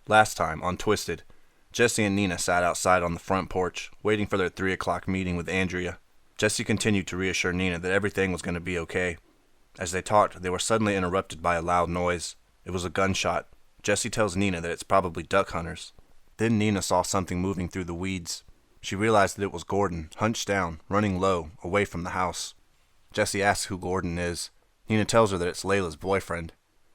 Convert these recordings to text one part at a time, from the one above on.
Last time, on Twisted, Jesse and Nina sat outside on the front porch, waiting for their 3 o'clock meeting with Andrea. Jesse continued to reassure Nina that everything was going to be okay. As they talked, they were suddenly interrupted by a loud noise. It was a gunshot. Jesse tells Nina that it's probably duck hunters. Then Nina saw something moving through the weeds. She realized that it was Gordon, hunched down, running low, away from the house. Jesse asks who Gordon is. Nina tells her that it's Layla's boyfriend.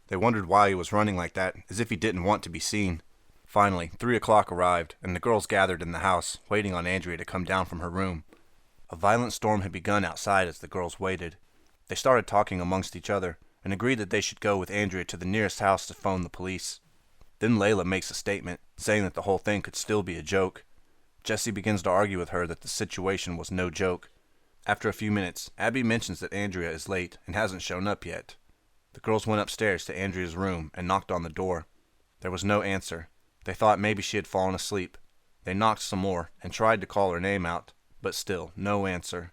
They wondered why he was running like that, as if he didn't want to be seen. Finally, 3 o'clock arrived, and the girls gathered in the house, waiting on Andrea to come down from her room. A violent storm had begun outside as the girls waited. They started talking amongst each other, and agreed that they should go with Andrea to the nearest house to phone the police. Then Layla makes a statement, saying that the whole thing could still be a joke. Jesse begins to argue with her that the situation was no joke. After a few minutes, Abby mentions that Andrea is late and hasn't shown up yet. The girls went upstairs to Andrea's room and knocked on the door. There was no answer. They thought maybe she had fallen asleep. They knocked some more and tried to call her name out, but still, no answer.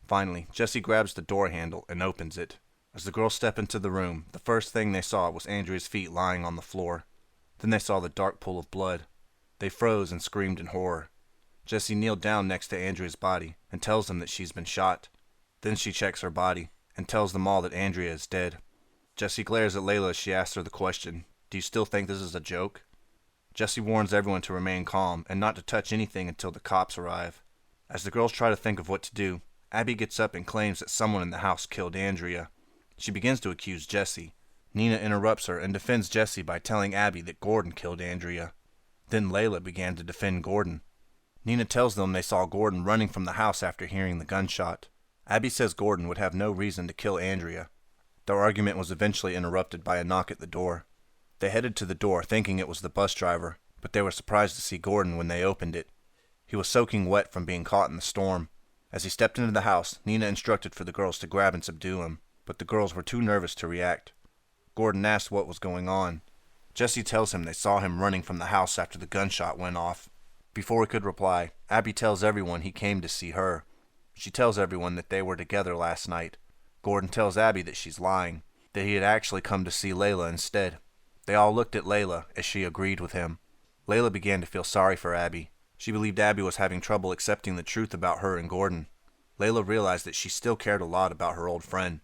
Finally, Jesse grabs the door handle and opens it. As the girls step into the room, the first thing they saw was Andrea's feet lying on the floor. Then they saw the dark pool of blood. They froze and screamed in horror. Jesse kneeled down next to Andrea's body and tells them that she's been shot. Then she checks her body and tells them all that Andrea is dead. Jesse glares at Layla as she asks her the question, "Do you still think this is a joke?" Jesse warns everyone to remain calm and not to touch anything until the cops arrive. As the girls try to think of what to do, Abby gets up and claims that someone in the house killed Andrea. She begins to accuse Jesse. Nina interrupts her and defends Jesse by telling Abby that Gordon killed Andrea. Then Layla began to defend Gordon. Nina tells them they saw Gordon running from the house after hearing the gunshot. Abby says Gordon would have no reason to kill Andrea. Their argument was eventually interrupted by a knock at the door. They headed to the door thinking it was the bus driver, but they were surprised to see Gordon when they opened it. He was soaking wet from being caught in the storm. As he stepped into the house, Nina instructed for the girls to grab and subdue him, but the girls were too nervous to react. Gordon asked what was going on. Jesse tells him they saw him running from the house after the gunshot went off. Before he could reply, Abby tells everyone he came to see her. She tells everyone that they were together last night. Gordon tells Abby that she's lying, that he had actually come to see Layla instead. They all looked at Layla as she agreed with him. Layla began to feel sorry for Abby. She believed Abby was having trouble accepting the truth about her and Gordon. Layla realized that she still cared a lot about her old friend.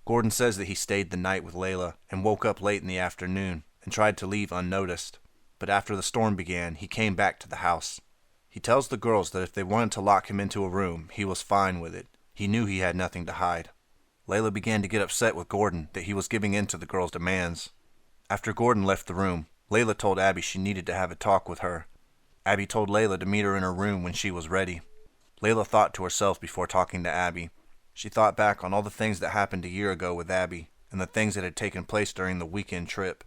Gordon says that he stayed the night with Layla and woke up late in the afternoon and tried to leave unnoticed. But after the storm began, he came back to the house. He tells the girls that if they wanted to lock him into a room, he was fine with it. He knew he had nothing to hide. Layla began to get upset with Gordon that he was giving in to the girls' demands. After Gordon left the room, Layla told Abby she needed to have a talk with her. Abby told Layla to meet her in her room when she was ready. Layla thought to herself before talking to Abby. She thought back on all the things that happened a year ago with Abby and the things that had taken place during the weekend trip.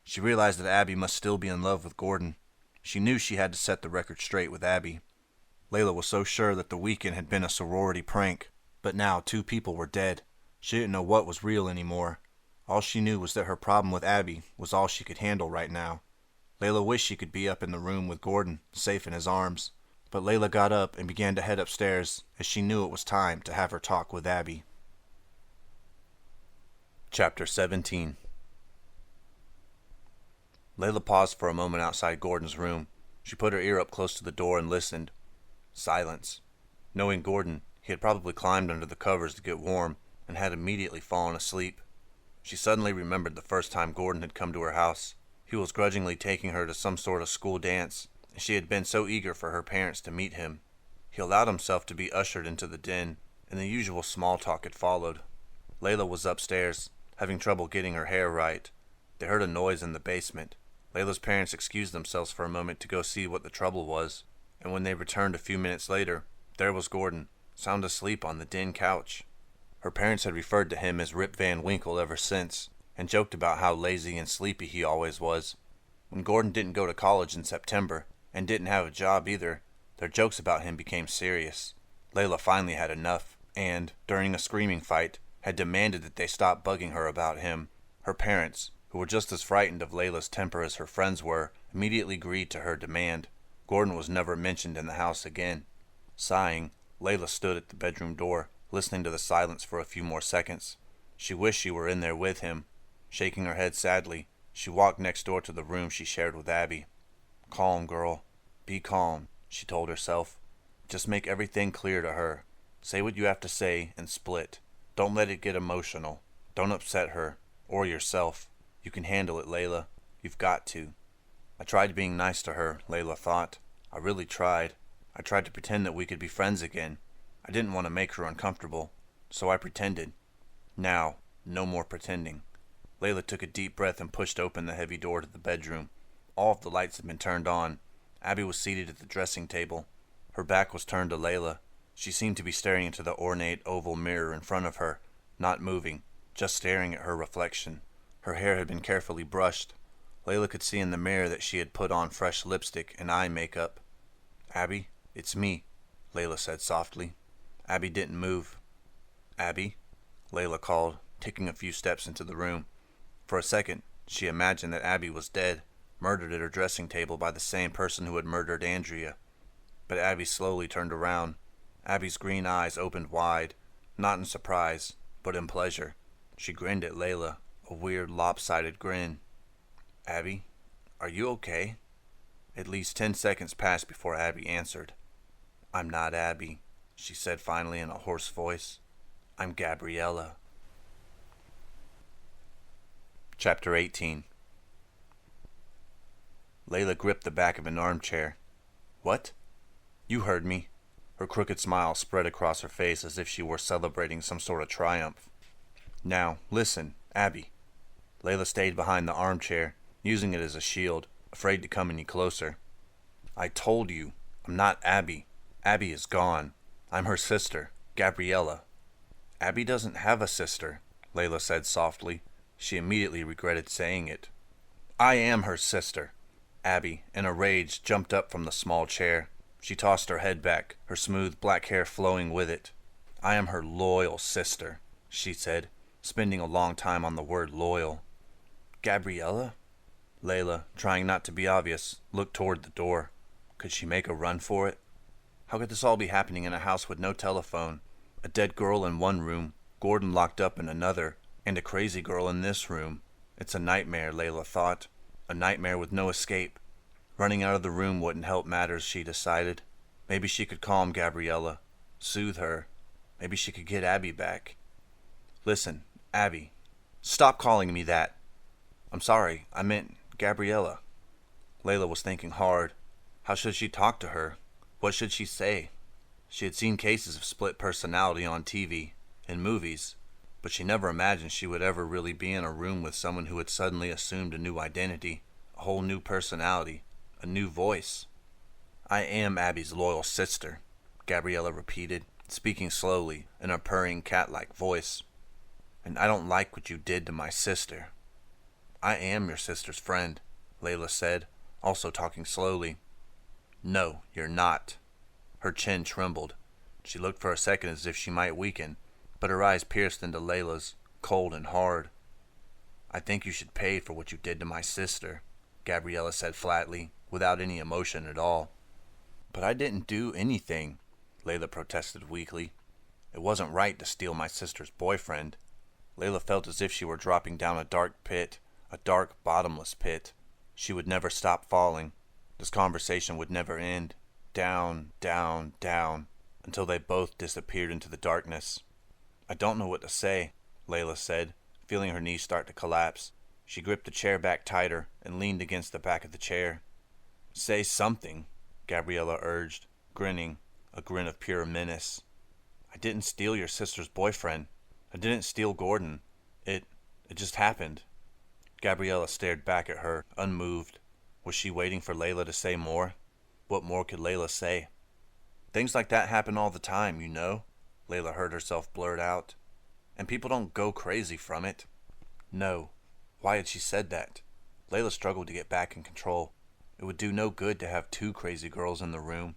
She realized that Abby must still be in love with Gordon. She knew she had to set the record straight with Abby. Layla was so sure that the weekend had been a sorority prank, but now 2 people were dead. She didn't know what was real anymore. All she knew was that her problem with Abby was all she could handle right now. Layla wished she could be up in the room with Gordon, safe in his arms. But Layla got up and began to head upstairs as she knew it was time to have her talk with Abby. Chapter 17. Layla paused for a moment outside Gordon's room. She put her ear up close to the door and listened. Silence. Knowing Gordon, he had probably climbed under the covers to get warm and had immediately fallen asleep. She suddenly remembered the first time Gordon had come to her house. He was grudgingly taking her to some sort of school dance, and she had been so eager for her parents to meet him. He allowed himself to be ushered into the den, and the usual small talk had followed. Layla was upstairs, having trouble getting her hair right. They heard a noise in the basement. Layla's parents excused themselves for a moment to go see what the trouble was, and when they returned a few minutes later, there was Gordon, sound asleep on the den couch. Her parents had referred to him as Rip Van Winkle ever since, and joked about how lazy and sleepy he always was. When Gordon didn't go to college in September, and didn't have a job either, their jokes about him became serious. Layla finally had enough, and, during a screaming fight, had demanded that they stop bugging her about him. Her parents, who were just as frightened of Layla's temper as her friends were, immediately agreed to her demand. Gordon was never mentioned in the house again. Sighing, Layla stood at the bedroom door, listening to the silence for a few more seconds. She wished she were in there with him. Shaking her head sadly, She walked next door to the room she shared with Abby. Calm, girl. Be calm, she told herself. Just make everything clear to her. Say what you have to say and split. Don't let it get emotional. Don't upset her, or yourself. You can handle it, Layla. You've got to. I tried being nice to her, Layla thought. I really tried. I tried to pretend that we could be friends again. I didn't want to make her uncomfortable, so I pretended. Now, no more pretending. Layla took a deep breath and pushed open the heavy door to the bedroom. All of the lights had been turned on. Abby was seated at the dressing table. Her back was turned to Layla. She seemed to be staring into the ornate oval mirror in front of her, not moving, just staring at her reflection. Her hair had been carefully brushed. Layla could see in the mirror that she had put on fresh lipstick and eye makeup. "Abby, it's me," Layla said softly. Abby didn't move. "Abby," Layla called, taking a few steps into the room. For a second, she imagined that Abby was dead, murdered at her dressing table by the same person who had murdered Andrea. But Abby slowly turned around. Abby's green eyes opened wide, not in surprise, but in pleasure. She grinned at Layla, a weird lopsided grin. "Abby, are you okay?" At least 10 seconds passed before Abby answered. "I'm not Abby," she said finally in a hoarse voice. "I'm Gabriella." Chapter 18. Layla gripped the back of an armchair. "What?" "You heard me." Her crooked smile spread across her face as if she were celebrating some sort of triumph. "Now, listen, Abby." Layla stayed behind the armchair, using it as a shield, afraid to come any closer. "I told you, I'm not Abby. Abby is gone. I'm her sister, Gabriella." "Abby doesn't have a sister," Layla said softly. She immediately regretted saying it. "I am her sister." Abby, in a rage, jumped up from the small chair. She tossed her head back, her smooth black hair flowing with it. "I am her loyal sister," she said, spending a long time on the word loyal. "Gabriella?" Layla, trying not to be obvious, looked toward the door. Could she make a run for it? How could this all be happening in a house with no telephone? A dead girl in one room, Gordon locked up in another, and a crazy girl in this room. It's a nightmare, Layla thought. A nightmare with no escape. Running out of the room wouldn't help matters, she decided. Maybe she could calm Gabriella, soothe her. Maybe she could get Abby back. "Listen, Abby. Stop calling me that." "I'm sorry, I meant Gabriella." Layla was thinking hard. How should she talk to her? What should she say? She had seen cases of split personality on TV, in movies, but she never imagined she would ever really be in a room with someone who had suddenly assumed a new identity, a whole new personality, a new voice. "I am Abby's loyal sister," Gabriella repeated, speaking slowly, in a purring cat-like voice. "And I don't like what you did to my sister." "I am your sister's friend," Layla said, also talking slowly. "No, you're not." Her chin trembled. She looked for a second as if she might weaken, but her eyes pierced into Layla's, cold and hard. "I think you should pay for what you did to my sister," Gabriella said flatly, without any emotion at all. "But I didn't do anything," Layla protested weakly. "It wasn't right to steal my sister's boyfriend." Layla felt as if she were dropping down a dark pit, a dark, bottomless pit. She would never stop falling. This conversation would never end. Down, down, down, until they both disappeared into the darkness. "I don't know what to say," Layla said, feeling her knees start to collapse. She gripped the chair back tighter and leaned against the back of the chair. "Say something," Gabriella urged, grinning, a grin of pure menace. "I didn't steal your sister's boyfriend. I didn't steal Gordon. It just happened." Gabriella stared back at her, unmoved. Was she waiting for Layla to say more? What more could Layla say? "Things like that happen all the time, you know," Layla heard herself blurt out. "And people don't go crazy from it." No. Why had she said that? Layla struggled to get back in control. It would do no good to have two crazy girls in the room.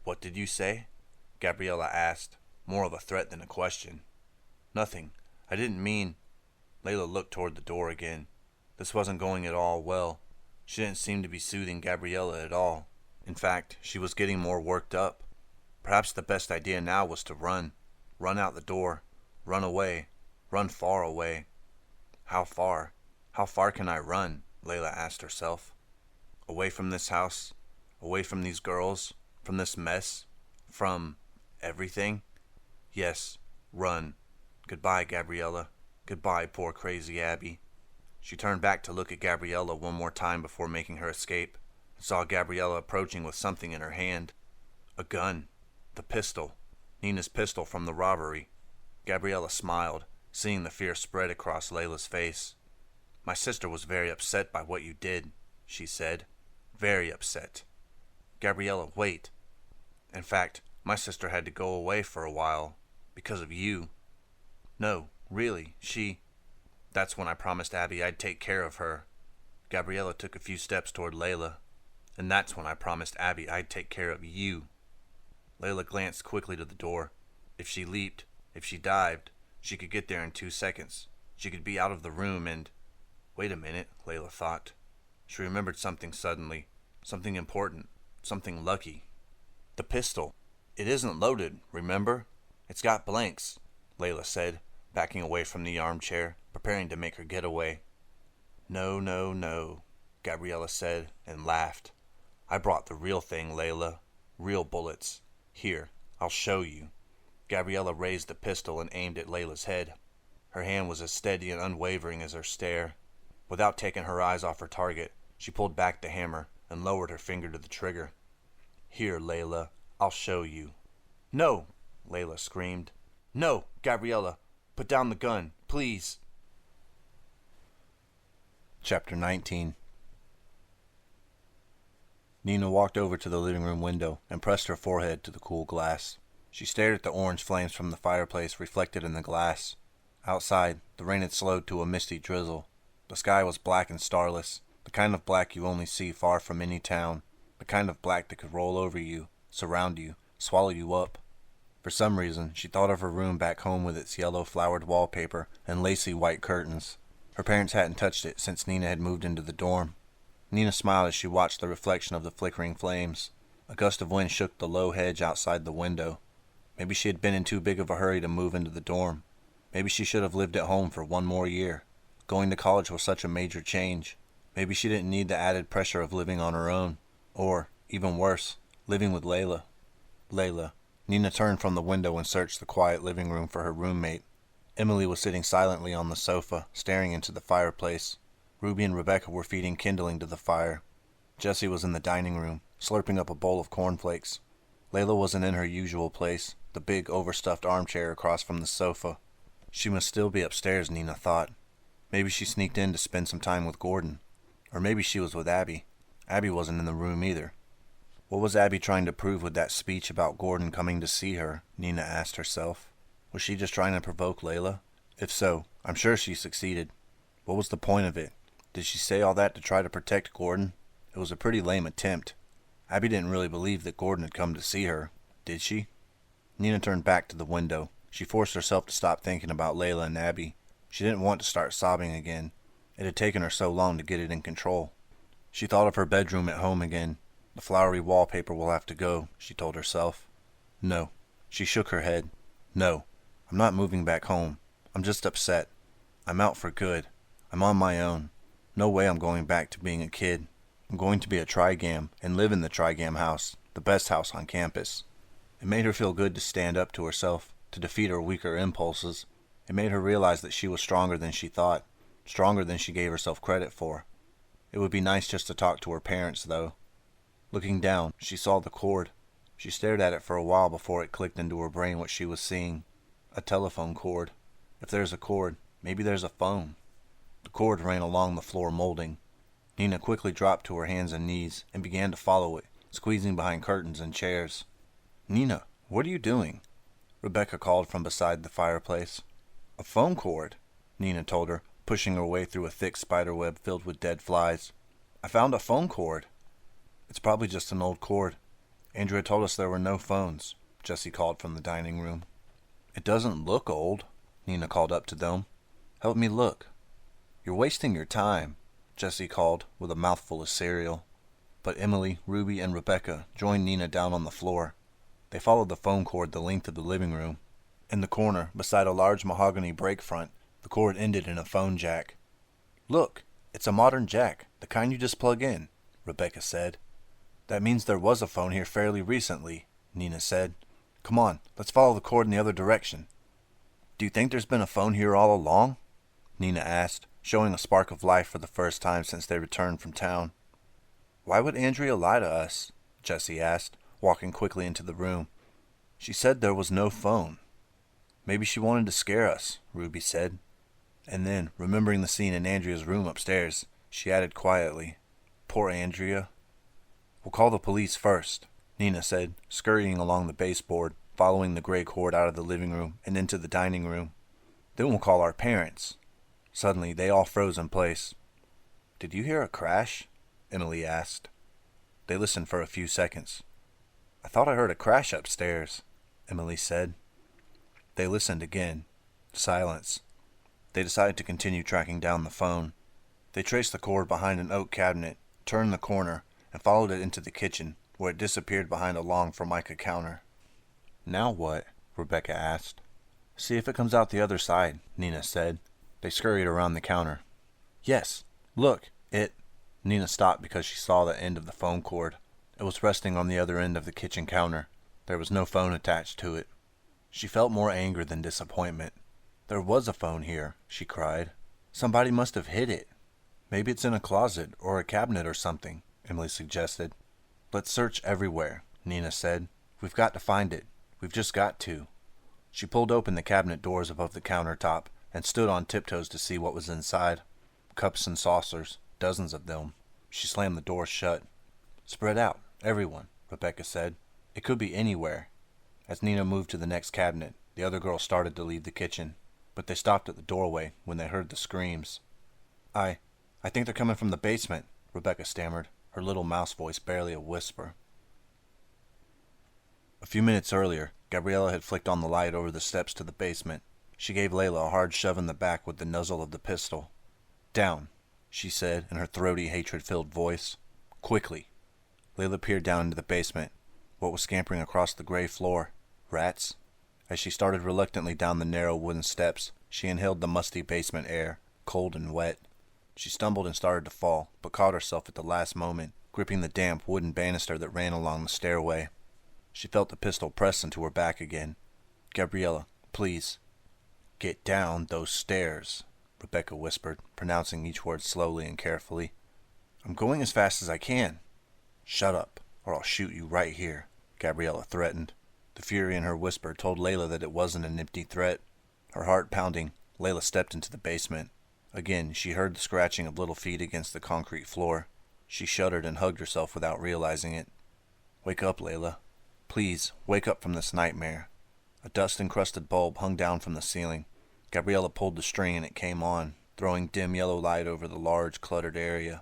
"What did you say?" Gabriella asked, more of a threat than a question. "Nothing. I didn't mean—" Layla looked toward the door again. This wasn't going at all well. She didn't seem to be soothing Gabriella at all. In fact, she was getting more worked up. Perhaps the best idea now was to run. Run out the door. Run away. Run far away. How far? How far can I run? Layla asked herself. Away from this house? Away from these girls? From this mess? From everything? Yes, run. Goodbye, Gabriella. Goodbye, poor crazy Abby. She turned back to look at Gabriella one more time before making her escape, and saw Gabriella approaching with something in her hand. A gun. The pistol. Nina's pistol from the robbery. Gabriella smiled, seeing the fear spread across Layla's face. My sister was very upset by what you did, she said. Very upset. Gabriella, wait. In fact, my sister had to go away for a while, because of you. No, really, That's when I promised Abby I'd take care of her. Gabriella took a few steps toward Layla. And that's when I promised Abby I'd take care of you. Layla glanced quickly to the door. If she leaped, if she dived, she could get there in 2 seconds. She could be out of the room and... Wait a minute, Layla thought. She remembered something suddenly. Something important. Something lucky. The pistol. It isn't loaded, remember? It's got blanks, Layla said, backing away from the armchair, preparing to make her getaway. No, no, no, Gabriella said, and laughed. I brought the real thing, Layla. Real bullets. Here, I'll show you. Gabriella raised the pistol and aimed at Layla's head. Her hand was as steady and unwavering as her stare. Without taking her eyes off her target, she pulled back the hammer and lowered her finger to the trigger. Here, Layla, I'll show you. No, Layla screamed. No, Gabriella, put down the gun, please. Chapter 19. Nina walked over to the living room window and pressed her forehead to the cool glass. She stared at the orange flames from the fireplace reflected in the glass. Outside, the rain had slowed to a misty drizzle. The sky was black and starless, the kind of black you only see far from any town, the kind of black that could roll over you, surround you, swallow you up. For some reason, she thought of her room back home with its yellow flowered wallpaper and lacy white curtains. Her parents hadn't touched it since Nina had moved into the dorm. Nina smiled as she watched the reflection of the flickering flames. A gust of wind shook the low hedge outside the window. Maybe she had been in too big of a hurry to move into the dorm. Maybe she should have lived at home for one more year. Going to college was such a major change. Maybe she didn't need the added pressure of living on her own. Or, even worse, living with Layla. Layla. Nina turned from the window and searched the quiet living room for her roommate. Emily was sitting silently on the sofa, staring into the fireplace. Ruby and Rebecca were feeding kindling to the fire. Jessie was in the dining room, slurping up a bowl of cornflakes. Layla wasn't in her usual place, the big, overstuffed armchair across from the sofa. She must still be upstairs, Nina thought. Maybe she sneaked in to spend some time with Gordon. Or maybe she was with Abby. Abby wasn't in the room either. What was Abby trying to prove with that speech about Gordon coming to see her? Nina asked herself. Was she just trying to provoke Layla? If so, I'm sure she succeeded. What was the point of it? Did she say all that to try to protect Gordon? It was a pretty lame attempt. Abby didn't really believe that Gordon had come to see her, did she? Nina turned back to the window. She forced herself to stop thinking about Layla and Abby. She didn't want to start sobbing again. It had taken her so long to get it in control. She thought of her bedroom at home again. The flowery wallpaper will have to go, she told herself. No. She shook her head. No. I'm not moving back home. I'm just upset. I'm out for good. I'm on my own. No way I'm going back to being a kid. I'm going to be a Trigam and live in the Trigam house, the best house on campus. It made her feel good to stand up to herself, to defeat her weaker impulses. It made her realize that she was stronger than she thought, stronger than she gave herself credit for. It would be nice just to talk to her parents, though. Looking down, she saw the cord. She stared at it for a while before it clicked into her brain what she was seeing. A telephone cord. If there's a cord, maybe there's a phone. The cord ran along the floor molding. Nina quickly dropped to her hands and knees and began to follow it, squeezing behind curtains and chairs. Nina, what are you doing? Rebecca called from beside the fireplace. A phone cord, Nina told her, pushing her way through a thick spider web filled with dead flies. I found a phone cord. It's probably just an old cord. Andrea told us there were no phones, Jessie called from the dining room. It doesn't look old, Nina called up to them. Help me look. You're wasting your time, Jessie called with a mouthful of cereal. But Emily, Ruby, and Rebecca joined Nina down on the floor. They followed the phone cord the length of the living room. In the corner, beside a large mahogany break front, the cord ended in a phone jack. Look, it's a modern jack, the kind you just plug in, Rebecca said. That means there was a phone here fairly recently, Nina said. Come on, let's follow the cord in the other direction. Do you think there's been a phone here all along? Nina asked, showing a spark of life for the first time since they returned from town. Why would Andrea lie to us? Jessie asked, walking quickly into the room. She said there was no phone. Maybe she wanted to scare us, Ruby said. And then, remembering the scene in Andrea's room upstairs, she added quietly, Poor Andrea. We'll call the police first, Nina said, scurrying along the baseboard, following the gray cord out of the living room and into the dining room. Then we'll call our parents. Suddenly, they all froze in place. Did you hear a crash? Emily asked. They listened for a few seconds. I thought I heard a crash upstairs, Emily said. They listened again. Silence. They decided to continue tracking down the phone. They traced the cord behind an oak cabinet, turned the corner, and followed it into the kitchen, where it disappeared behind a long Formica counter. Now what? Rebecca asked. See if it comes out the other side, Nina said. They scurried around the counter. Yes, look, Nina stopped because she saw the end of the phone cord. It was resting on the other end of the kitchen counter. There was no phone attached to it. She felt more anger than disappointment. There was a phone here, she cried. Somebody must have hid it. Maybe it's in a closet or a cabinet or something, Emily suggested. Let's search everywhere, Nina said. We've got to find it. We've just got to. She pulled open the cabinet doors above the countertop and stood on tiptoes to see what was inside. Cups and saucers, dozens of them. She slammed the door shut. Spread out, everyone, Rebecca said. It could be anywhere. As Nina moved to the next cabinet, the other girls started to leave the kitchen, but they stopped at the doorway when they heard the screams. I think they're coming from the basement, Rebecca stammered, her little mouse voice barely a whisper. A few minutes earlier, Gabriella had flicked on the light over the steps to the basement. She gave Layla a hard shove in the back with the muzzle of the pistol. Down, she said in her throaty, hatred-filled voice. Quickly. Layla peered down into the basement. What was scampering across the gray floor? Rats? As she started reluctantly down the narrow wooden steps, she inhaled the musty basement air, cold and wet. She stumbled and started to fall, but caught herself at the last moment, gripping the damp wooden banister that ran along the stairway. She felt the pistol press into her back again. Gabriella, please. Get down those stairs, Rebecca whispered, pronouncing each word slowly and carefully. I'm going as fast as I can. Shut up, or I'll shoot you right here, Gabriella threatened. The fury in her whisper told Layla that it wasn't an empty threat. Her heart pounding, Layla stepped into the basement. Again, she heard the scratching of little feet against the concrete floor. She shuddered and hugged herself without realizing it. Wake up, Layla. Please, wake up from this nightmare. A dust-encrusted bulb hung down from the ceiling. Gabriella pulled the string and it came on, throwing dim yellow light over the large, cluttered area.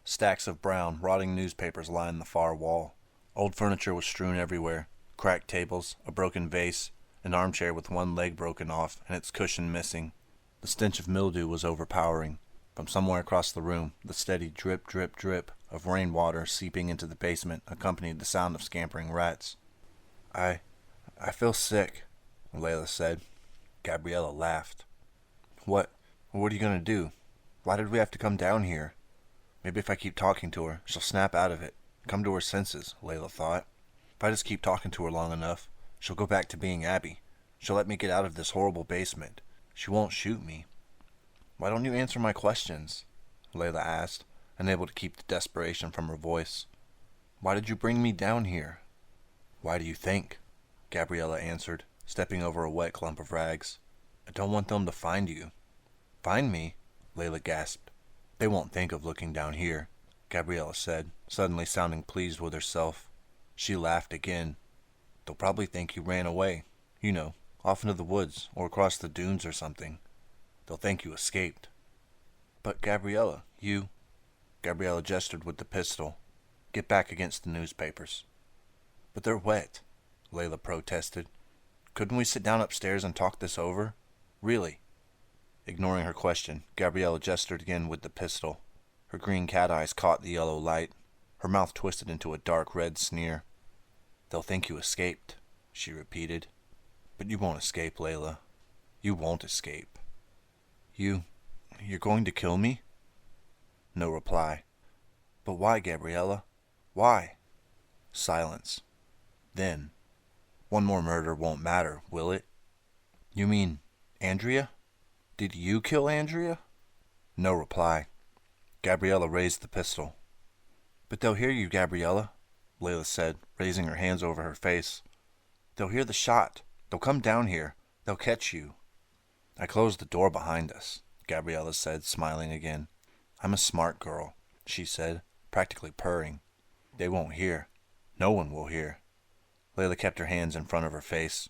Stacks of brown, rotting newspapers lined the far wall. Old furniture was strewn everywhere. Cracked tables, a broken vase, an armchair with one leg broken off and its cushion missing. The stench of mildew was overpowering. From somewhere across the room, the steady drip, drip, drip of rainwater seeping into the basement accompanied the sound of scampering rats. I feel sick, Layla said. Gabriella laughed. What are you going to do? Why did we have to come down here? Maybe if I keep talking to her, she'll snap out of it, come to her senses, Layla thought. If I just keep talking to her long enough, she'll go back to being Abby. She'll let me get out of this horrible basement. She won't shoot me. Why don't you answer my questions? Layla asked, unable to keep the desperation from her voice. Why did you bring me down here? Why do you think? Gabriella answered, stepping over a wet clump of rags. I don't want them to find you. Find me? Layla gasped. They won't think of looking down here, Gabriella said, suddenly sounding pleased with herself. She laughed again. They'll probably think you ran away. You know, off into the woods or across the dunes or something. They'll think you escaped. But Gabriella, you... Gabriella gestured with the pistol. Get back against the newspapers. But they're wet, Layla protested. Couldn't we sit down upstairs and talk this over? Really? Ignoring her question, Gabriella gestured again with the pistol. Her green cat eyes caught the yellow light. Her mouth twisted into a dark red sneer. They'll think you escaped, she repeated. But you won't escape, Layla. You won't escape. You're going to kill me? No reply. But why, Gabriella? Why? Silence. Then, one more murder won't matter, will it? You mean Andrea? Did you kill Andrea? No reply. Gabriella raised the pistol. But they'll hear you, Gabriella, Layla said, raising her hands over her face. They'll hear the shot. They'll come down here. They'll catch you. I closed the door behind us, Gabriella said, smiling again. I'm a smart girl, she said, practically purring. They won't hear. No one will hear. Layla kept her hands in front of her face.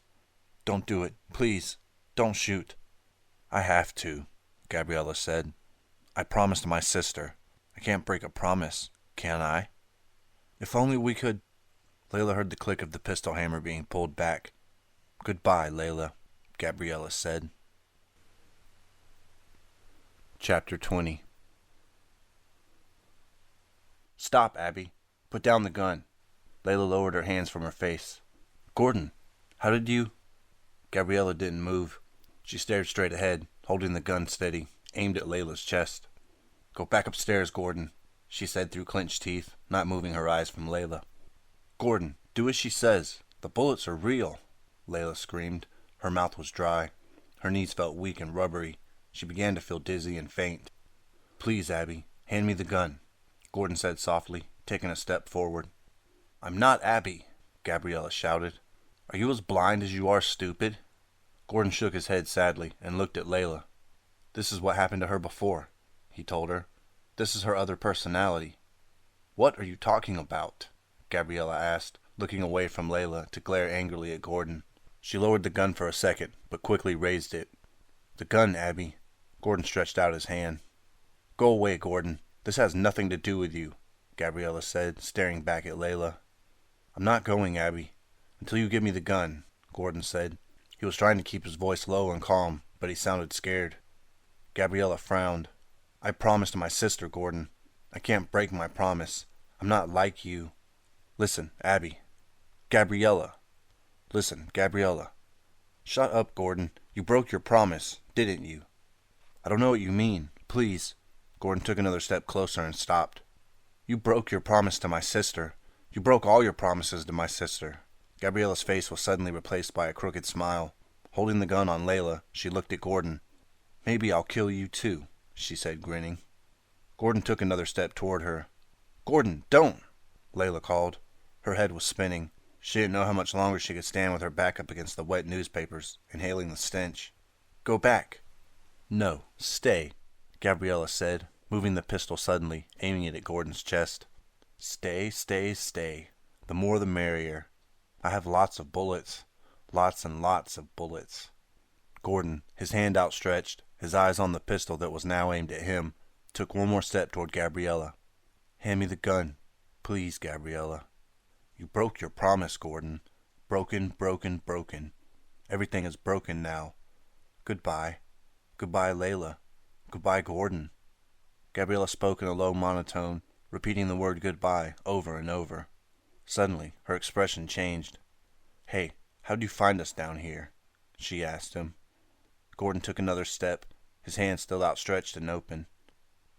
Don't do it, please. Don't shoot. I have to, Gabriella said. I promised my sister. I can't break a promise, can I? If only we could... Layla heard the click of the pistol hammer being pulled back. Goodbye, Layla, Gabriella said. Chapter 20. Stop, Abby. Put down the gun. Layla lowered her hands from her face. Gordon, how did you... Gabriella didn't move. She stared straight ahead, holding the gun steady, aimed at Layla's chest. Go back upstairs, Gordon, she said through clenched teeth, not moving her eyes from Layla. Gordon, do as she says. The bullets are real, Layla screamed. Her mouth was dry. Her knees felt weak and rubbery. She began to feel dizzy and faint. Please, Abby, hand me the gun, Gordon said softly, taking a step forward. I'm not Abby, Gabriella shouted. Are you as blind as you are stupid? Gordon shook his head sadly and looked at Layla. This is what happened to her before, he told her. This is her other personality. What are you talking about? Gabriella asked, looking away from Layla to glare angrily at Gordon. She lowered the gun for a second, but quickly raised it. The gun, Abby. Gordon stretched out his hand. Go away, Gordon. This has nothing to do with you, Gabriella said, staring back at Layla. I'm not going, Abby. Until you give me the gun, Gordon said. He was trying to keep his voice low and calm, but he sounded scared. Gabriella frowned. I promised my sister, Gordon. I can't break my promise. I'm not like you. Listen, Abby. Gabriella. Listen, Gabriella. Shut up, Gordon. You broke your promise, didn't you? I don't know what you mean. Please. Gordon took another step closer and stopped. You broke your promise to my sister. You broke all your promises to my sister. Gabriella's face was suddenly replaced by a crooked smile. Holding the gun on Layla, she looked at Gordon. Maybe I'll kill you too, she said, grinning. Gordon took another step toward her. Gordon, don't! Layla called. Her head was spinning. She didn't know how much longer she could stand with her back up against the wet newspapers, inhaling the stench. Go back. No, stay, Gabriella said, moving the pistol suddenly, aiming it at Gordon's chest. Stay, stay, stay. The more the merrier. I have lots of bullets. Lots and lots of bullets. Gordon, his hand outstretched, his eyes on the pistol that was now aimed at him, took one more step toward Gabriella. Hand me the gun. Please, Gabriella. You broke your promise, Gordon. Broken, broken, broken. Everything is broken now. Goodbye. Goodbye, Layla. Goodbye, Gordon. Gabriella spoke in a low monotone, repeating the word goodbye over and over. Suddenly, her expression changed. Hey, how'd you find us down here? She asked him. Gordon took another step, his hand still outstretched and open.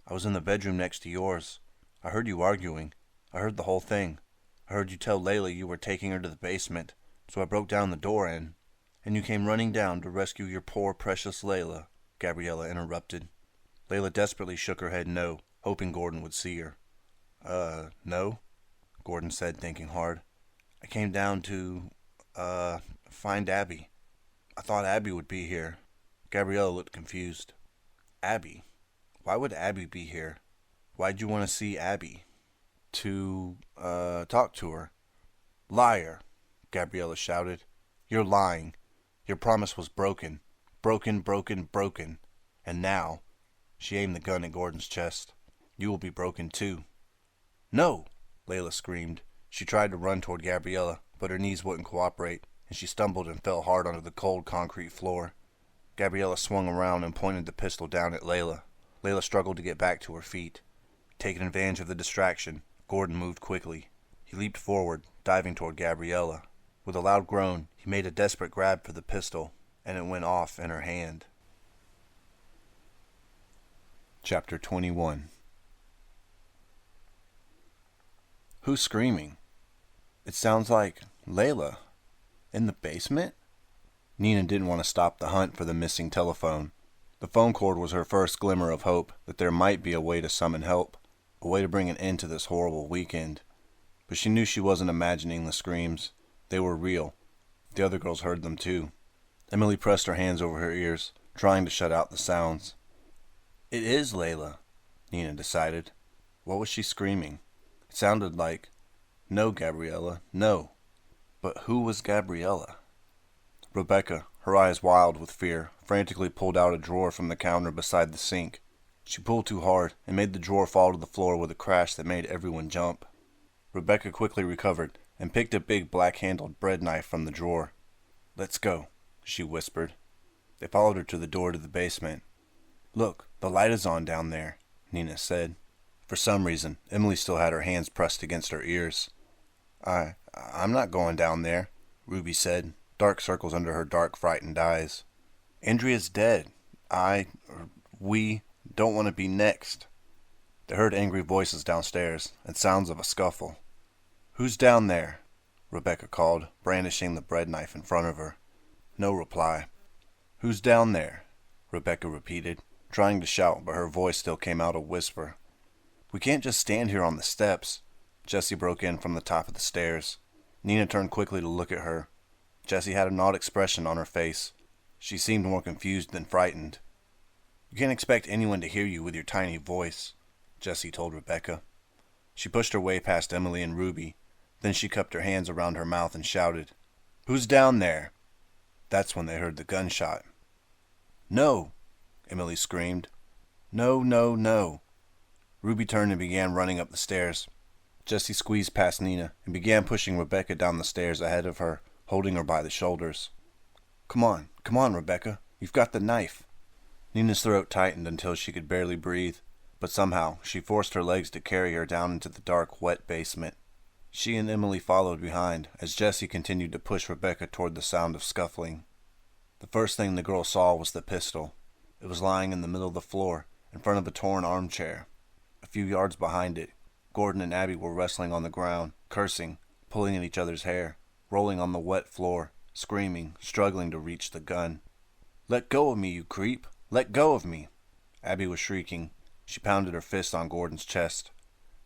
I was in the bedroom next to yours. I heard you arguing. I heard the whole thing. I heard you tell Layla you were taking her to the basement, so I broke down the door and you came running down to rescue your poor, precious Layla, Gabriella interrupted. Layla desperately shook her head no, hoping Gordon would see her. No, Gordon said, thinking hard. I came down to, find Abby. I thought Abby would be here. Gabriella looked confused. Abby? Why would Abby be here? Why'd you want to see Abby? To, talk to her. Liar, Gabriella shouted. You're lying. Your promise was broken. Broken, broken, broken. And now, she aimed the gun at Gordon's chest, you will be broken too. No, Layla screamed. She tried to run toward Gabriella, but her knees wouldn't cooperate, and she stumbled and fell hard onto the cold concrete floor. Gabriella swung around and pointed the pistol down at Layla. Layla struggled to get back to her feet. Taking advantage of the distraction, Gordon moved quickly. He leaped forward, diving toward Gabriella. With a loud groan, he made a desperate grab for the pistol, and it went off in her hand. Chapter 21. Who's screaming? It sounds like Layla. In the basement? Nina didn't want to stop the hunt for the missing telephone. The phone cord was her first glimmer of hope that there might be a way to summon help, a way to bring an end to this horrible weekend. But she knew she wasn't imagining the screams. They were real. The other girls heard them too. Emily pressed her hands over her ears, trying to shut out the sounds. It is Layla, Nina decided. What was she screaming? It sounded like, "No, Gabriella, no." But who was Gabriella? Rebecca, her eyes wild with fear, frantically pulled out a drawer from the counter beside the sink. She pulled too hard and made the drawer fall to the floor with a crash that made everyone jump. Rebecca quickly recovered and picked a big black-handled bread knife from the drawer. "Let's go," she whispered. They followed her to the door to the basement. "Look, the light is on down there," Nina said. For some reason, Emily still had her hands pressed against her ears. I'm not going down there," Ruby said, dark circles under her dark, frightened eyes. "Andrea's dead. We don't want to be next." They heard angry voices downstairs and sounds of a scuffle. "Who's down there?" Rebecca called, brandishing the bread knife in front of her. No reply. "Who's down there?" Rebecca repeated, trying to shout, but her voice still came out a whisper. "We can't just stand here on the steps." Jessie broke in from the top of the stairs. Nina turned quickly to look at her. Jessie had an odd expression on her face. She seemed more confused than frightened. "You can't expect anyone to hear you with your tiny voice," Jessie told Rebecca. She pushed her way past Emily and Ruby. Then she cupped her hands around her mouth and shouted, "Who's down there?" That's when they heard the gunshot. "No!" Emily screamed. "No, no, no!" Ruby turned and began running up the stairs. Jessie squeezed past Nina and began pushing Rebecca down the stairs ahead of her, holding her by the shoulders. Come on, Rebecca. You've got the knife." Nina's throat tightened until she could barely breathe, but somehow she forced her legs to carry her down into the dark, wet basement. She and Emily followed behind as Jessie continued to push Rebecca toward the sound of scuffling. The first thing the girl saw was the pistol. It was lying in the middle of the floor, in front of a torn armchair. A few yards behind it, Gordon and Abby were wrestling on the ground, cursing, pulling at each other's hair, rolling on the wet floor, screaming, struggling to reach the gun. "Let go of me, you creep! Let go of me!" Abby was shrieking. She pounded her fist on Gordon's chest.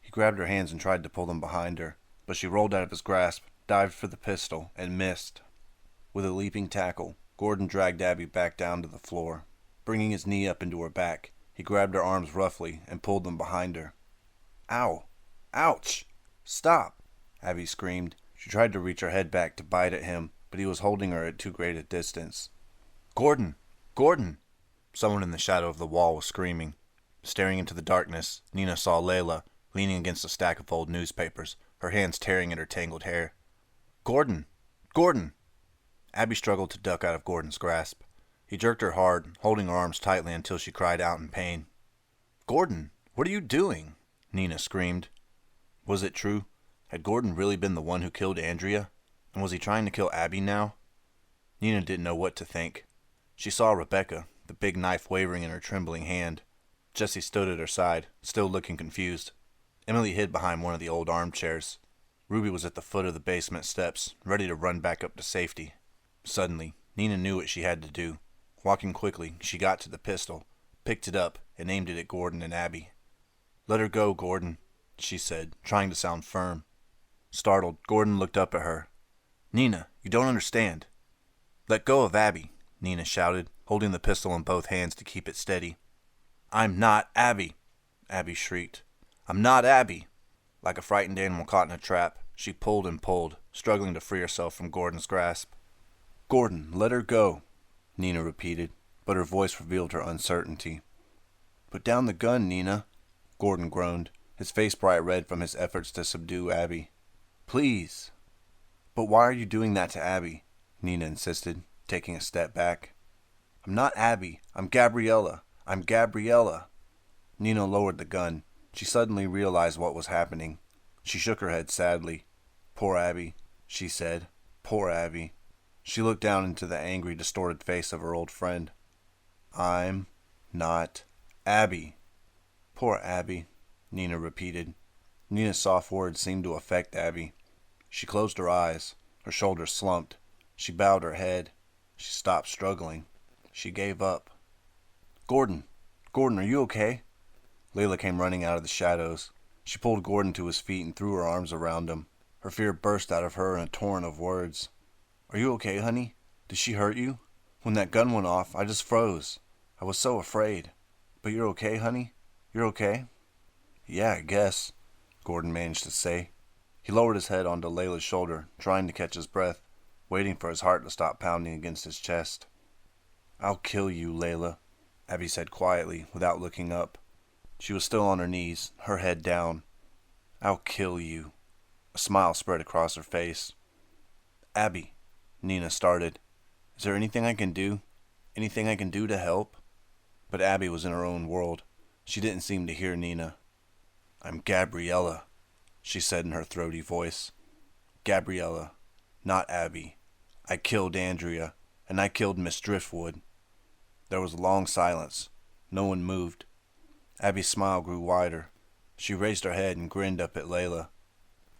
He grabbed her hands and tried to pull them behind her, but she rolled out of his grasp, dived for the pistol, and missed. With a leaping tackle, Gordon dragged Abby back down to the floor. Bringing his knee up into her back, he grabbed her arms roughly and pulled them behind her. "Ow! Ouch! Stop!" Abby screamed. She tried to reach her head back to bite at him, but he was holding her at too great a distance. "Gordon! Gordon!" Someone in the shadow of the wall was screaming. Staring into the darkness, Nina saw Layla, leaning against a stack of old newspapers, her hands tearing at her tangled hair. "Gordon! Gordon!" Abby struggled to duck out of Gordon's grasp. He jerked her hard, holding her arms tightly until she cried out in pain. "Gordon, what are you doing?" Nina screamed. Was it true? Had Gordon really been the one who killed Andrea? And was he trying to kill Abby now? Nina didn't know what to think. She saw Rebecca, the big knife wavering in her trembling hand. Jessie stood at her side, still looking confused. Emily hid behind one of the old armchairs. Ruby was at the foot of the basement steps, ready to run back up to safety. Suddenly, Nina knew what she had to do. Walking quickly, she got to the pistol, picked it up, and aimed it at Gordon and Abby. "Let her go, Gordon," she said, trying to sound firm. Startled, Gordon looked up at her. "Nina, you don't understand." "Let go of Abby," Nina shouted, holding the pistol in both hands to keep it steady. "I'm not Abby," Abby shrieked. "I'm not Abby." Like a frightened animal caught in a trap, she pulled and pulled, struggling to free herself from Gordon's grasp. "Gordon, let her go," Nina repeated, but her voice revealed her uncertainty. "Put down the gun, Nina," Gordon groaned, his face bright red from his efforts to subdue Abby. "Please." "But why are you doing that to Abby?" Nina insisted, taking a step back. "I'm not Abby. I'm Gabriella. I'm Gabriella." Nina lowered the gun. She suddenly realized what was happening. She shook her head sadly. "Poor Abby," she said. "Poor Abby." She looked down into the angry, distorted face of her old friend. "I'm not Abby." "Poor Abby," Nina repeated. Nina's soft words seemed to affect Abby. She closed her eyes. Her shoulders slumped. She bowed her head. She stopped struggling. She gave up. Gordon! Gordon, are you okay? Layla came running out of the shadows. She pulled Gordon to his feet and threw her arms around him. Her fear burst out of her in a torrent of words. Are you okay, honey? Did she hurt you? When that gun went off, I just froze. I was so afraid. But you're okay, honey? You're okay? Yeah, I guess, Gordon managed to say. He lowered his head onto Layla's shoulder, trying to catch his breath, waiting for his heart to stop pounding against his chest. I'll kill you, Layla, Abby said quietly, without looking up. She was still on her knees, her head down. I'll kill you. A smile spread across her face. Abby, Nina started. Is there anything I can do? Anything I can do to help? But Abby was in her own world. She didn't seem to hear Nina. I'm Gabriella, she said in her throaty voice. Gabriella, not Abby. I killed Andrea, and I killed Miss Driftwood. There was a long silence. No one moved. Abby's smile grew wider. She raised her head and grinned up at Layla.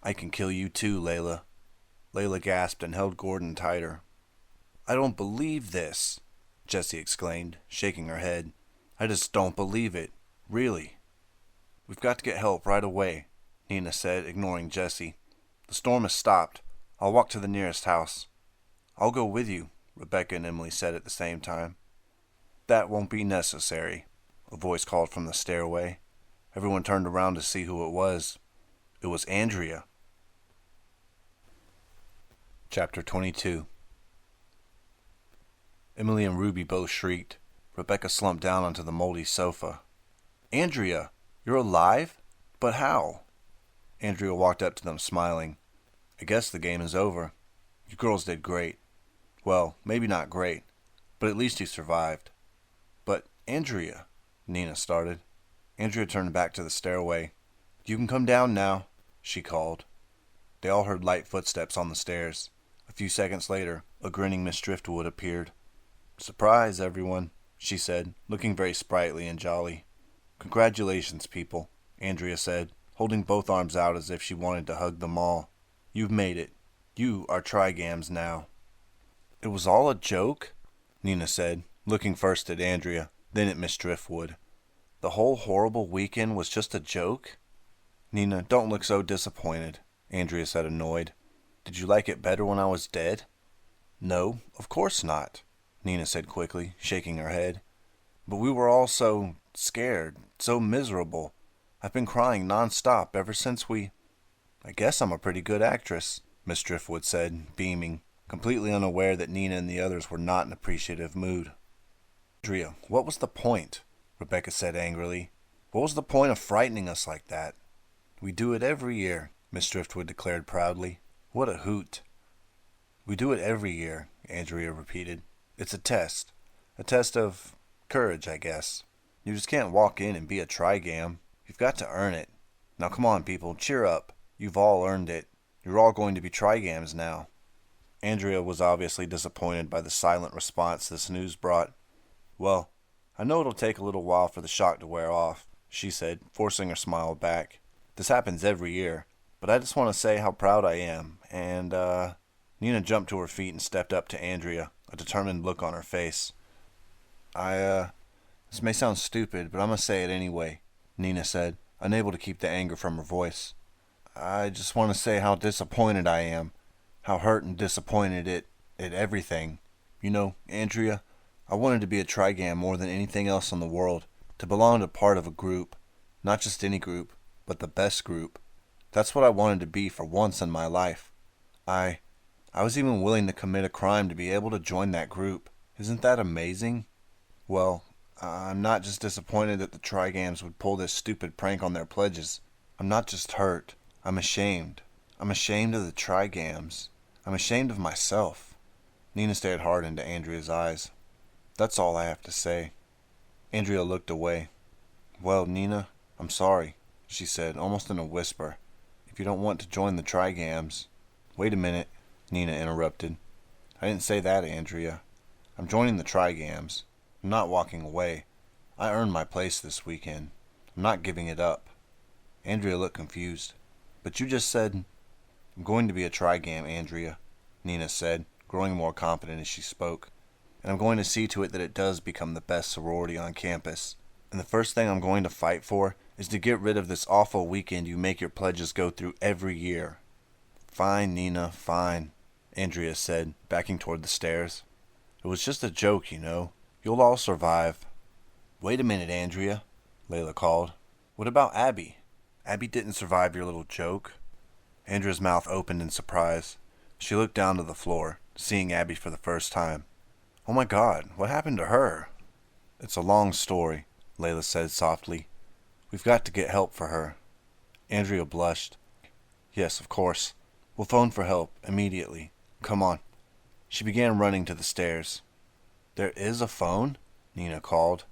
I can kill you too, Layla. Layla gasped and held Gordon tighter. I don't believe this, Jessie exclaimed, shaking her head. I just don't believe it. Really. We've got to get help right away, Nina said, ignoring Jessie. The storm has stopped. I'll walk to the nearest house. I'll go with you, Rebecca and Emily said at the same time. That won't be necessary, a voice called from the stairway. Everyone turned around to see who it was. It was Andrea. Chapter 22. Emily and Ruby both shrieked. Rebecca slumped down onto the moldy sofa. Andrea, you're alive? But how? Andrea walked up to them smiling. I guess the game is over. You girls did great. Well, maybe not great, but at least you survived. But Andrea, Nina started. Andrea turned back to the stairway. You can come down now, she called. They all heard light footsteps on the stairs. A few seconds later, a grinning Miss Driftwood appeared. Surprise, everyone, she said, looking very sprightly and jolly. Congratulations, people, Andrea said, holding both arms out as if she wanted to hug them all. You've made it. You are Trigams now. It was all a joke? Nina said, looking first at Andrea, then at Miss Driftwood. The whole horrible weekend was just a joke? Nina, don't look so disappointed, Andrea said, annoyed. Did you like it better when I was dead? No, of course not, Nina said quickly, shaking her head. But we were all so scared, so miserable. I've been crying non-stop ever since we... I guess I'm a pretty good actress, Miss Driftwood said, beaming, completely unaware that Nina and the others were not in appreciative mood. Andrea, what was the point? Rebecca said angrily. What was the point of frightening us like that? We do it every year, Miss Driftwood declared proudly. What a hoot. We do it every year, Andrea repeated. It's a test. A test of courage, I guess. You just can't walk in and be a Trigam. You've got to earn it. Now come on, people, cheer up. You've all earned it. You're all going to be Trigams now. Andrea was obviously disappointed by the silent response this news brought. Well, I know it'll take a little while for the shock to wear off, she said, forcing her smile back. This happens every year, but I just want to say how proud I am, and, Nina jumped to her feet and stepped up to Andrea, a determined look on her face. This may sound stupid, but I'm gonna say it anyway, Nina said, unable to keep the anger from her voice. I just want to say how disappointed I am, how hurt and disappointed at everything. You know, Andrea, I wanted to be a Trigam more than anything else in the world, to belong to part of a group, not just any group, but the best group. That's what I wanted to be for once in my life. I was even willing to commit a crime to be able to join that group. Isn't that amazing? Well, I'm not just disappointed that the Trigams would pull this stupid prank on their pledges. I'm not just hurt. I'm ashamed. I'm ashamed of the Trigams. I'm ashamed of myself. Nina stared hard into Andrea's eyes. That's all I have to say. Andrea looked away. Well, Nina, I'm sorry, she said, almost in a whisper. If you don't want to join the Trigams... Wait a minute, Nina interrupted. I didn't say that, Andrea. I'm joining the Trigams. I'm not walking away. I earned my place this weekend. I'm not giving it up. Andrea looked confused. But you just said... I'm going to be a trigam, Andrea, Nina said, growing more confident as she spoke. And I'm going to see to it that it does become the best sorority on campus. And the first thing I'm going to fight for is to get rid of this awful weekend you make your pledges go through every year. Fine, Nina, fine, Andrea said, backing toward the stairs. It was just a joke, you know. You'll all survive. Wait a minute, Andrea, Layla called. What about Abby? Abby didn't survive your little joke. Andrea's mouth opened in surprise. She looked down to the floor, seeing Abby for the first time. Oh my God, what happened to her? It's a long story, Layla said softly. We've got to get help for her. Andrea blushed. Yes, of course. We'll phone for help immediately. Come on. She began running to the stairs. There is a phone? Nina called.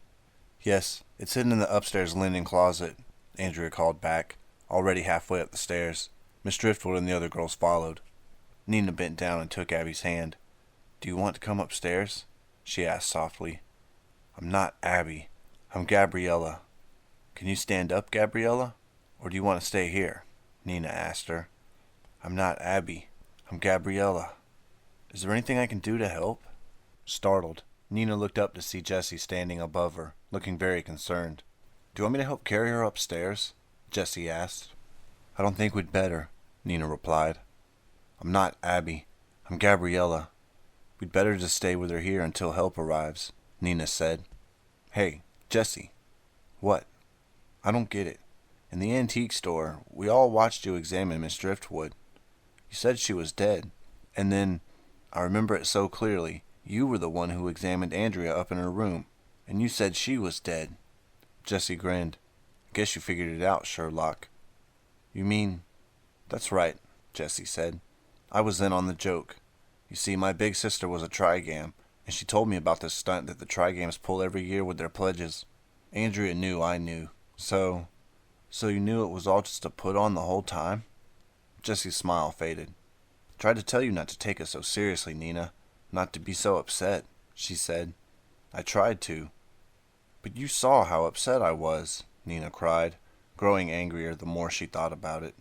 Yes, it's hidden in the upstairs linen closet, Andrea called back, already halfway up the stairs. Miss Driftwood and the other girls followed. Nina bent down and took Abby's hand. Do you want to come upstairs? She asked softly. I'm not Abby. I'm Gabriella. Can you stand up, Gabriella? Or do you want to stay here? Nina asked her. I'm not Abby. I'm Gabriella. Is there anything I can do to help? Startled, Nina looked up to see Jessie standing above her, looking very concerned. Do you want me to help carry her upstairs? Jessie asked. I don't think we'd better, Nina replied. I'm not Abby. I'm Gabriella. We'd better just stay with her here until help arrives, Nina said. Hey, Jessie. What? I don't get it. In the antique store, we all watched you examine Miss Driftwood. You said she was dead. And then, I remember it so clearly, you were the one who examined Andrea up in her room, and you said she was dead. Jessie grinned. I guess you figured it out, Sherlock. You mean... That's right, Jessie said. I was in on the joke. You see, my big sister was a trigam, and she told me about this stunt that the trigams pull every year with their pledges. Andrea knew I knew. So you knew it was all just a put-on the whole time? Jessie's smile faded. Tried to tell you not to take it so seriously, Nina. Not to be so upset, she said. I tried to. But you saw how upset I was, Nina cried, growing angrier the more she thought about it.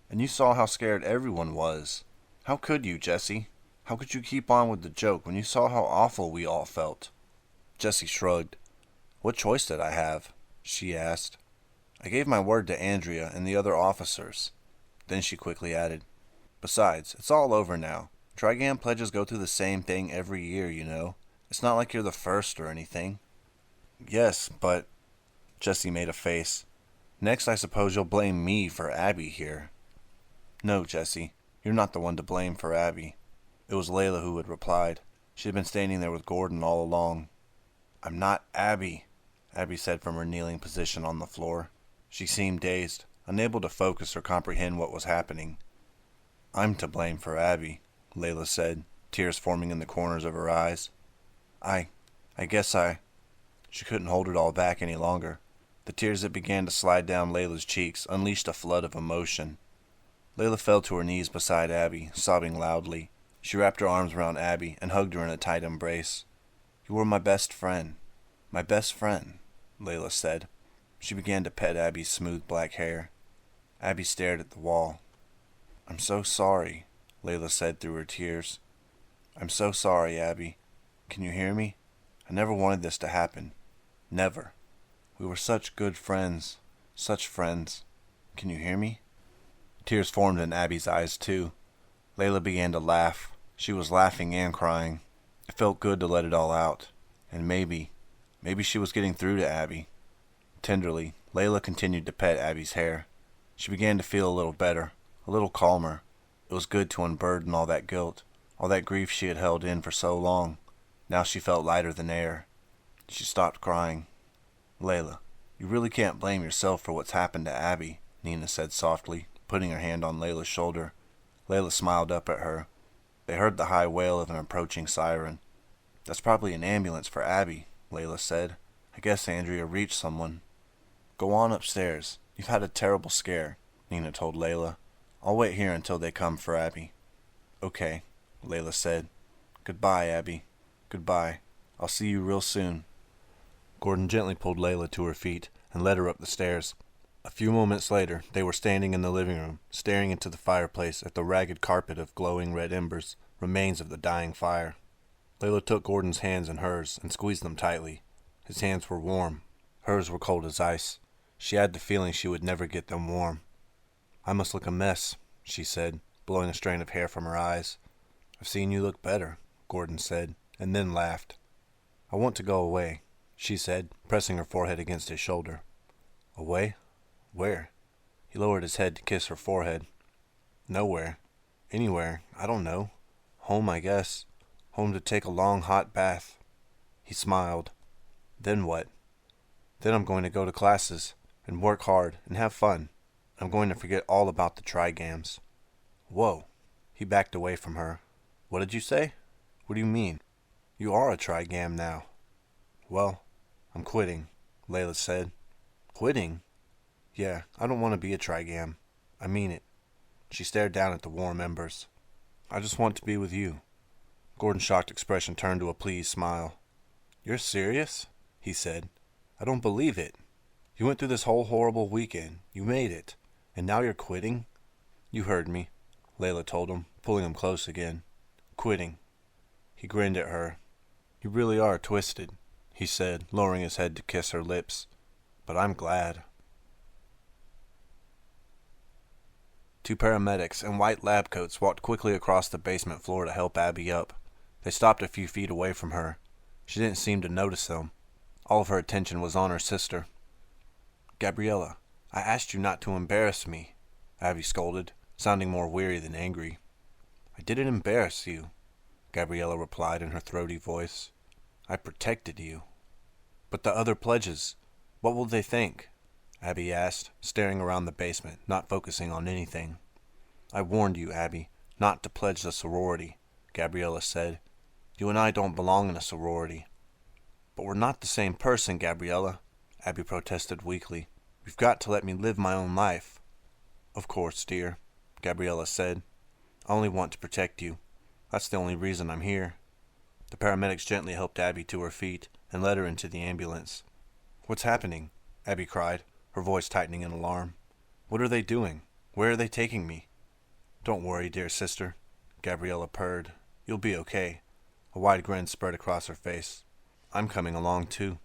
And you saw how scared everyone was. How could you, Jessie? How could you keep on with the joke when you saw how awful we all felt? Jessie shrugged. What choice did I have? She asked. I gave my word to Andrea and the other officers. Then she quickly added, Besides, it's all over now. Trigam pledges go through the same thing every year, you know. It's not like you're the first or anything. Yes, but... Jessie made a face. Next, I suppose you'll blame me for Abby here. No, Jessie, you're not the one to blame for Abby. It was Layla who had replied. She had been standing there with Gordon all along. I'm not Abby, Abby said from her kneeling position on the floor. She seemed dazed, unable to focus or comprehend what was happening. I'm to blame for Abby, Layla said, tears forming in the corners of her eyes. I guess I... She couldn't hold it all back any longer. The tears that began to slide down Layla's cheeks unleashed a flood of emotion. Layla fell to her knees beside Abby, sobbing loudly. She wrapped her arms around Abby and hugged her in a tight embrace. You were my best friend. My best friend, Layla said. She began to pet Abby's smooth black hair. Abby stared at the wall. I'm so sorry, Layla said through her tears. I'm so sorry, Abby. Can you hear me? I never wanted this to happen. Never. We were such good friends. Such friends. Can you hear me? Tears formed in Abby's eyes, too. Layla began to laugh. She was laughing and crying. It felt good to let it all out. And maybe she was getting through to Abby. Tenderly, Layla continued to pet Abby's hair. She began to feel a little better, a little calmer. It was good to unburden all that guilt, all that grief she had held in for so long. Now she felt lighter than air. She stopped crying. Layla, you really can't blame yourself for what's happened to Abby, Nina said softly, putting her hand on Layla's shoulder. Layla smiled up at her. They heard the high wail of an approaching siren. That's probably an ambulance for Abby, Layla said. I guess Andrea reached someone. Go on upstairs. You've had a terrible scare, Nina told Layla. I'll wait here until they come for Abby. Okay, Layla said. Goodbye, Abby. Goodbye. I'll see you real soon. Gordon gently pulled Layla to her feet and led her up the stairs. A few moments later, they were standing in the living room, staring into the fireplace at the ragged carpet of glowing red embers, remains of the dying fire. Layla took Gordon's hands in hers and squeezed them tightly. His hands were warm. Hers were cold as ice. She had the feeling she would never get them warm. "I must look a mess," she said, blowing a strand of hair from her eyes. "I've seen you look better," Gordon said, and then laughed. "I want to go away," she said, pressing her forehead against his shoulder. "Away? Where?" He lowered his head to kiss her forehead. "Nowhere. Anywhere. I don't know. Home, I guess. Home to take a long hot bath." He smiled. "Then what?" "Then I'm going to go to classes, and work hard, and have fun. I'm going to forget all about the trigams." "Whoa." He backed away from her. "What did you say? What do you mean? You are a trigam now." "Well, I'm quitting," Layla said. "Quitting?" "Yeah, I don't want to be a trigam. I mean it." She stared down at the warm embers. "I just want to be with you." Gordon's shocked expression turned to a pleased smile. "You're serious?" he said. "I don't believe it. You went through this whole horrible weekend. You made it. And now you're quitting?" "You heard me," Layla told him, pulling him close again. "Quitting." He grinned at her. "You really are twisted," he said, lowering his head to kiss her lips. "But I'm glad." Two paramedics in white lab coats walked quickly across the basement floor to help Abby up. They stopped a few feet away from her. She didn't seem to notice them. All of her attention was on her sister. "Gabriella, I asked you not to embarrass me," Abby scolded, sounding more weary than angry. "I didn't embarrass you," Gabriella replied in her throaty voice. "I protected you." "But the other pledges, what will they think?" Abby asked, staring around the basement, not focusing on anything. "I warned you, Abby, not to pledge the sorority," Gabriella said. "You and I don't belong in a sorority." "But we're not the same person, Gabriella," Abby protested weakly. "You've got to let me live my own life." "Of course, dear," Gabriella said. "I only want to protect you. That's the only reason I'm here." The paramedics gently helped Abby to her feet and led her into the ambulance. "What's happening?" Abby cried, her voice tightening in alarm. "What are they doing? Where are they taking me?" "Don't worry, dear sister," Gabriella purred. "You'll be okay." A wide grin spread across her face. "I'm coming along, too."